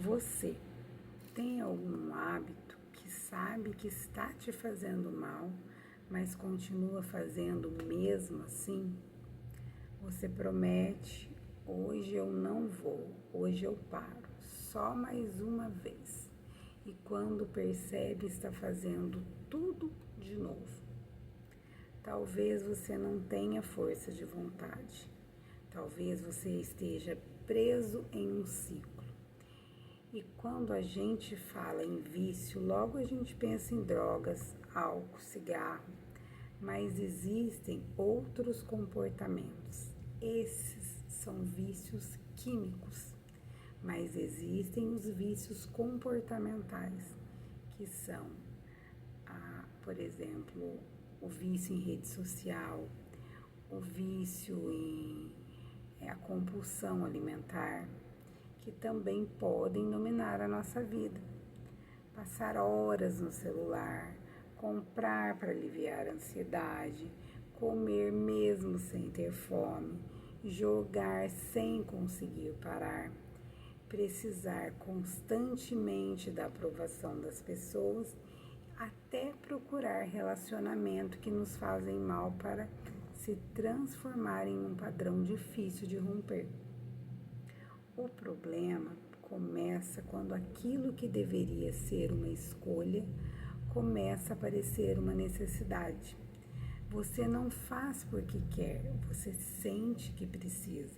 Você tem algum hábito que sabe que está te fazendo mal, mas continua fazendo mesmo assim? Você promete: hoje eu não vou, hoje eu paro, só mais uma vez. E quando percebe, está fazendo tudo de novo. Talvez você não tenha força de vontade. Talvez você esteja preso em um ciclo. E quando a gente fala em vício, logo a gente pensa em drogas, álcool, cigarro, mas existem outros comportamentos. Esses são vícios químicos, mas existem os vícios comportamentais, que são, por exemplo, o vício em rede social, o vício em a compulsão alimentar, que também podem dominar a nossa vida. Passar horas no celular, comprar para aliviar a ansiedade, comer mesmo sem ter fome, jogar sem conseguir parar, precisar constantemente da aprovação das pessoas, até procurar relacionamento que nos fazem mal para se transformar em um padrão difícil de romper. O problema começa quando aquilo que deveria ser uma escolha começa a parecer uma necessidade. Você não faz porque quer, você sente que precisa.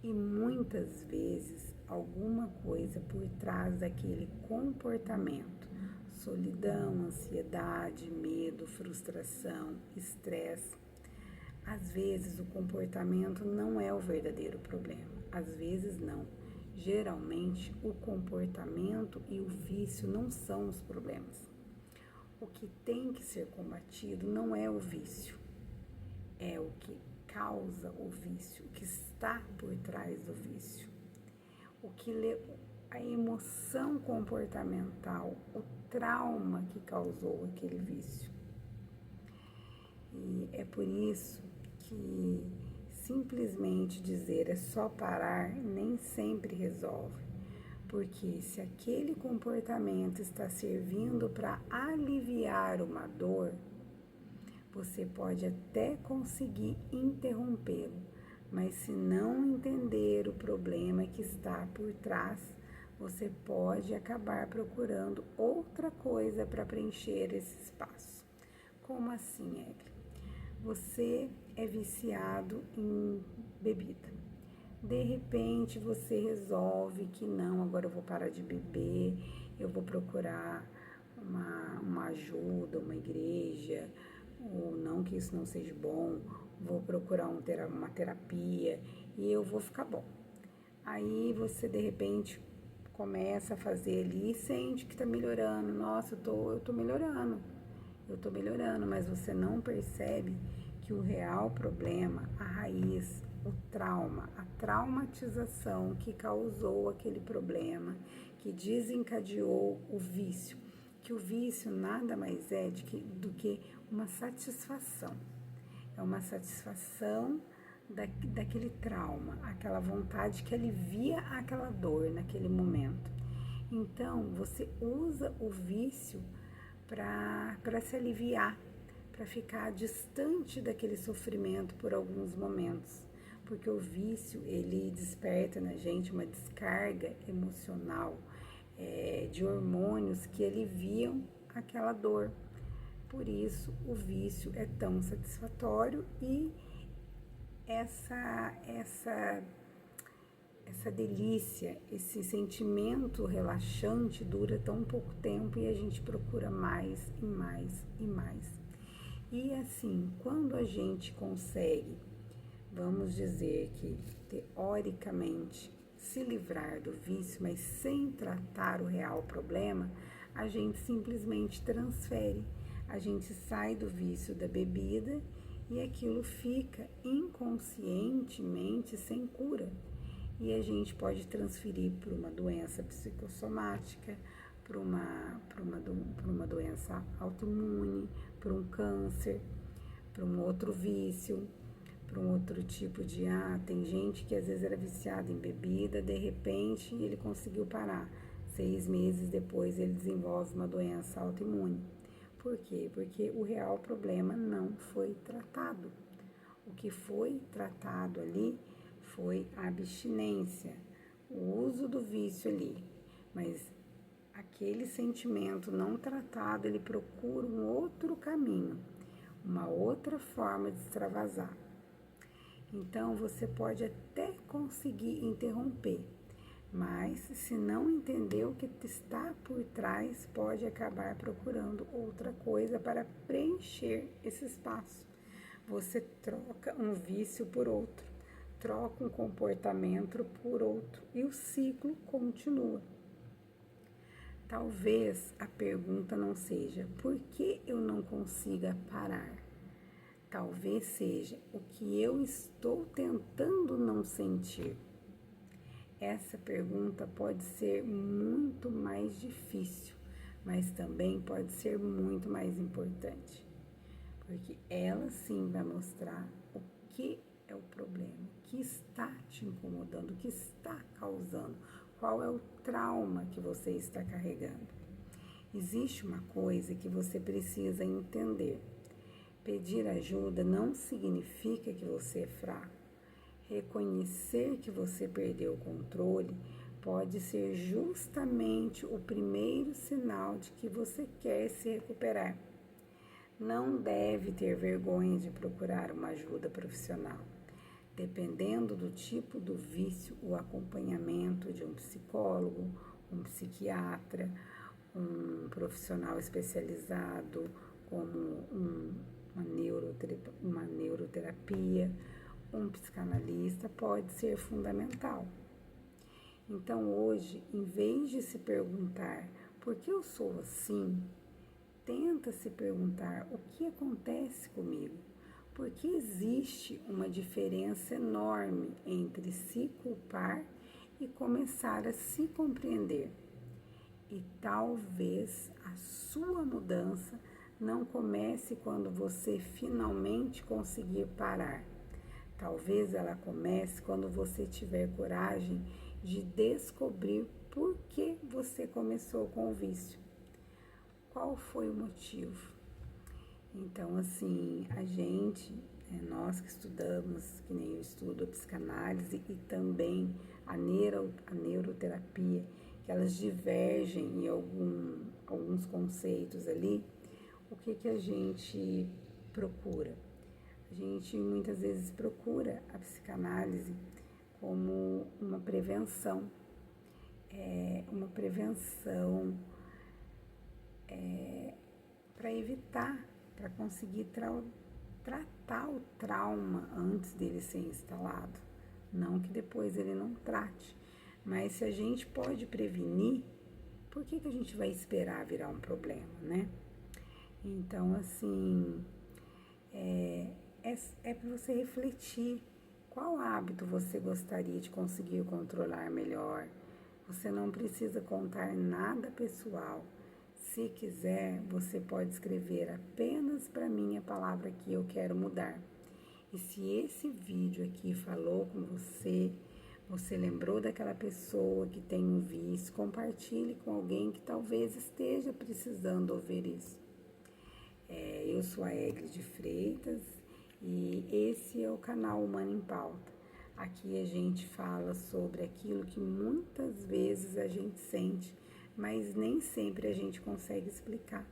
E muitas vezes alguma coisa por trás daquele comportamento, solidão, ansiedade, medo, frustração, estresse. Às vezes o comportamento não é o verdadeiro problema, às vezes não. Geralmente o comportamento e o vício não são os problemas. O que tem que ser combatido não é o vício, é o que causa o vício, o que está por trás do vício. A emoção comportamental, o trauma que causou aquele vício. E é por isso que simplesmente dizer é só parar nem sempre resolve, porque se aquele comportamento está servindo para aliviar uma dor, você pode até conseguir interrompê-lo, mas se não entender o problema que está por trás, você pode acabar procurando outra coisa para preencher esse espaço. Como assim, Egli? Você é viciado em bebida. De repente você resolve que não, agora eu vou parar de beber, eu vou procurar uma ajuda, uma igreja, ou não que isso não seja bom, vou procurar uma terapia e eu vou ficar bom. Aí você de repente começa a fazer ali e sente que tá melhorando. Nossa, eu tô melhorando, mas você não percebe que o real problema, a raiz, o trauma, a traumatização que causou aquele problema, que desencadeou o vício, que o vício nada mais é do que uma satisfação. É uma satisfação daquele trauma, aquela vontade que alivia aquela dor naquele momento. Então, você usa o vício para se aliviar, para ficar distante daquele sofrimento por alguns momentos, porque o vício ele desperta na gente uma descarga emocional de hormônios que aliviam aquela dor. Por isso o vício é tão satisfatório e essa delícia, esse sentimento relaxante dura tão pouco tempo e a gente procura mais e mais e mais. E assim, quando a gente consegue, vamos dizer que teoricamente, se livrar do vício, mas sem tratar o real problema, a gente simplesmente transfere. A gente sai do vício da bebida e aquilo fica inconscientemente sem cura. E a gente pode transferir para uma doença psicossomática, para uma doença autoimune, para um câncer, para um outro vício, para um outro tipo de, tem gente que às vezes era viciada em bebida, de repente ele conseguiu parar. 6 meses depois ele desenvolve uma doença autoimune. Por quê? Porque o real problema não foi tratado. O que foi tratado ali foi a abstinência, o uso do vício ali. Mas aquele sentimento não tratado, ele procura um outro caminho, uma outra forma de extravasar. Então, você pode até conseguir interromper, mas se não entender o que está por trás, pode acabar procurando outra coisa para preencher esse espaço. Você troca um vício por outro, troca um comportamento por outro e o ciclo continua. Talvez a pergunta não seja por que eu não consiga parar. Talvez seja o que eu estou tentando não sentir. Essa pergunta pode ser muito mais difícil, mas também pode ser muito mais importante, porque ela sim vai mostrar o que é o problema, o que está te incomodando, o que está causando, qual é o trauma que você está carregando. Existe uma coisa que você precisa entender. Pedir ajuda não significa que você é fraco. Reconhecer que você perdeu o controle pode ser justamente o primeiro sinal de que você quer se recuperar. Não deve ter vergonha de procurar uma ajuda profissional. Dependendo do tipo do vício, o acompanhamento de um psicólogo, um psiquiatra, um profissional especializado, como uma neuroterapia, um psicanalista pode ser fundamental. Então, hoje, em vez de se perguntar por que eu sou assim, tenta se perguntar o que acontece comigo, porque existe uma diferença enorme entre se culpar e começar a se compreender. E talvez a sua mudança não comece quando você finalmente conseguir parar. Talvez ela comece quando você tiver coragem de descobrir por que você começou com o vício. Qual foi o motivo? Então, assim, nós que estudamos, que nem eu estudo a psicanálise e também a neuroterapia, que elas divergem em alguns conceitos ali, o que a gente procura? A gente muitas vezes procura a psicanálise como uma prevenção, para evitar, para conseguir tratar o trauma antes dele ser instalado. Não que depois ele não trate, mas se a gente pode prevenir, por que a gente vai esperar virar um problema, né? Então, assim, é para você refletir qual hábito você gostaria de conseguir controlar melhor. Você não precisa contar nada pessoal. Se quiser, você pode escrever apenas para mim a palavra que eu quero mudar. E se esse vídeo aqui falou com você, você lembrou daquela pessoa que tem um vício, compartilhe com alguém que talvez esteja precisando ouvir isso. Eu sou a Egli de Freitas e esse é o canal Humano em Pauta. Aqui a gente fala sobre aquilo que muitas vezes a gente sente, mas nem sempre a gente consegue explicar.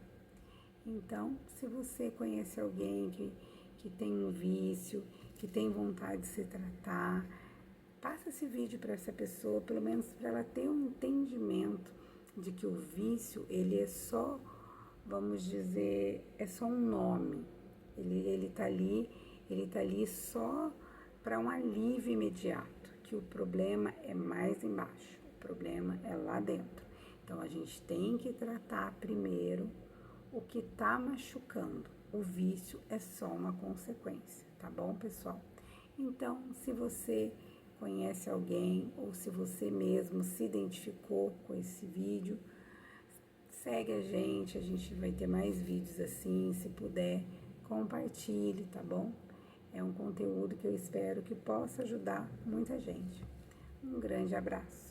Então, se você conhece alguém que tem um vício, que tem vontade de se tratar, passa esse vídeo para essa pessoa, pelo menos para ela ter um entendimento de que o vício, ele é só, vamos dizer, é só um nome. Ele tá ali só para um alívio imediato, que o problema é mais embaixo, o problema é lá dentro. Então, a gente tem que tratar primeiro o que está machucando. O vício é só uma consequência, tá bom, pessoal? Então, se você conhece alguém ou se você mesmo se identificou com esse vídeo, segue a gente vai ter mais vídeos assim, se puder, compartilhe, tá bom? É um conteúdo que eu espero que possa ajudar muita gente. Um grande abraço.